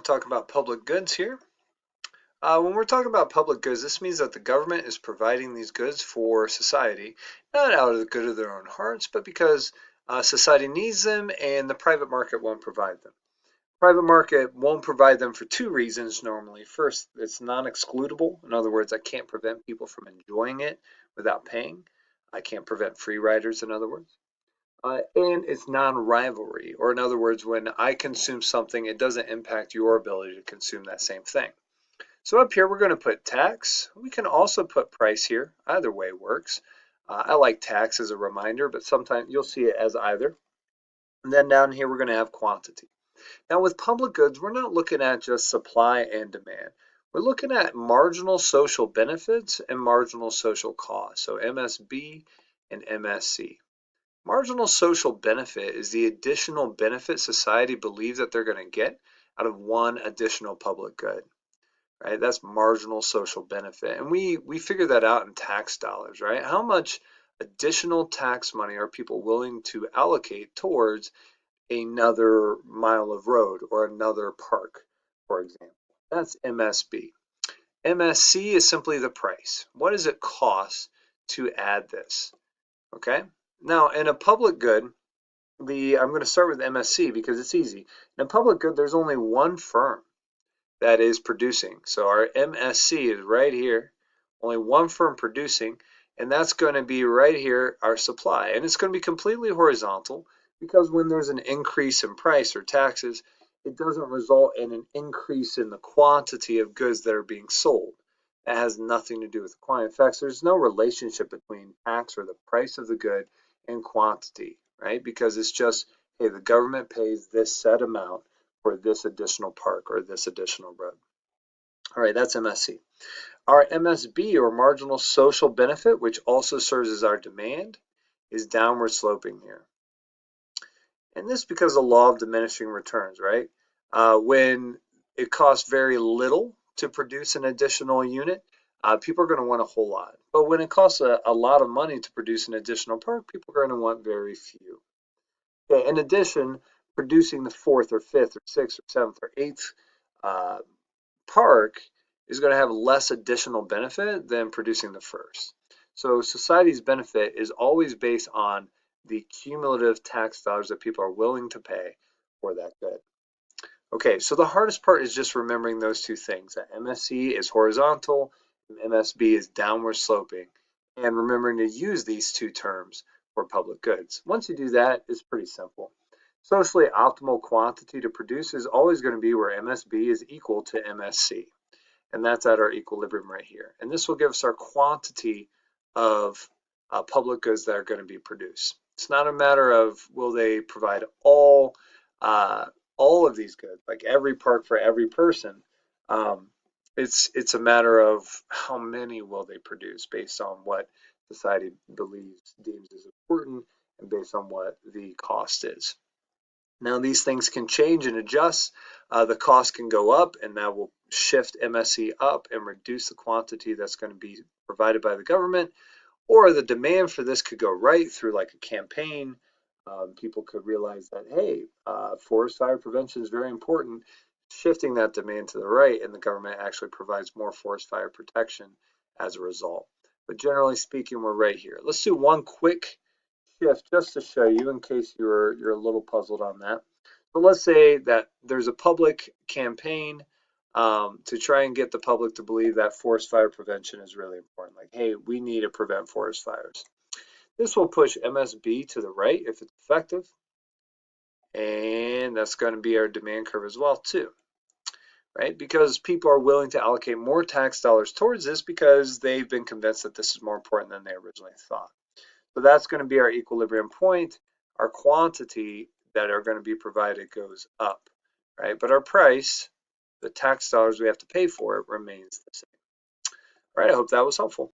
talk about public goods here. When we're talking about public goods, this means that the government is providing these goods for society, not out of the good of their own hearts, but because society needs them and the private market won't provide them. Private market won't provide them for two reasons normally. First, it's non-excludable. In other words, I can't prevent people from enjoying it without paying. I can't prevent free riders, in other words. And it's non-rivalry, or in other words, when I consume something, it doesn't impact your ability to consume that same thing. So up here, we're going to put tax. We can also put price here. Either way works. I like tax as a reminder, but sometimes you'll see it as either. And then down here, we're going to have quantity. Now with public goods, we're not looking at just supply and demand. We're looking at marginal social benefits and marginal social costs. So MSB and MSC. Marginal social benefit is the additional benefit society believes that they're going to get out of one additional public good, right? That's marginal social benefit. And we figure that out in tax dollars, right? How much additional tax money are people willing to allocate towards another mile of road or another park, for example? That's MSB. MSC is simply the price. What does it cost to add this? Okay. Now, in a public good, I'm going to start with MSC because it's easy. In a public good, there's only one firm that is producing. So our MSC is right here, only one firm producing, and that's going to be right here, our supply. And it's going to be completely horizontal because when there's an increase in price or taxes, it doesn't result in an increase in the quantity of goods that are being sold. That has nothing to do with the quantity. In fact, there's no relationship between tax or the price of the good and quantity, right? Because it's just, hey, the government pays this set amount for this additional park or this additional road. All right, that's MSC. Our MSB, or marginal social benefit, which also serves as our demand, is downward sloping here. And this is because of the law of diminishing returns, right? When it costs very little to produce an additional unit, people are going to want a whole lot. But when it costs a lot of money to produce an additional park, people are going to want very few. Okay, in addition, producing the fourth or fifth or sixth or seventh or eighth uh, park is going to have less additional benefit than producing the first. So society's benefit is always based on the cumulative tax dollars that people are willing to pay for that good. Okay, so the hardest part is just remembering those two things, that MSC is horizontal and MSB is downward sloping, and remembering to use these two terms for public goods. Once you do that, it's pretty simple. Socially optimal quantity to produce is always going to be where MSB is equal to MSC, and that's at our equilibrium right here. And this will give us our quantity of public goods that are going to be produced. It's not a matter of will they provide all of these goods, like every park for every person. Um, it's a matter of how many will they produce based on what society deems is important and based on what the cost is. Now these things can change and adjust. The cost can go up and that will shift MSC up and reduce the quantity that's going to be provided by the government, or the demand for this could go right through like a campaign. People could realize that, hey, forest fire prevention is very important, shifting that demand to the right, and the government actually provides more forest fire protection as a result. But generally speaking, we're right here. Let's do one quick shift just to show you in case you're a little puzzled on that. So let's say that there's a public campaign to try and get the public to believe that forest fire prevention is really important. Like, hey, we need to prevent forest fires. This will push MSB to the right if it's effective. And that's going to be our demand curve as well too, right? Because people are willing to allocate more tax dollars towards this because they've been convinced that this is more important than they originally thought. So that's going to be our equilibrium point. Our quantity that are going to be provided goes up, right? But our price, the tax dollars we have to pay for it, remains the same. All right, I hope that was helpful.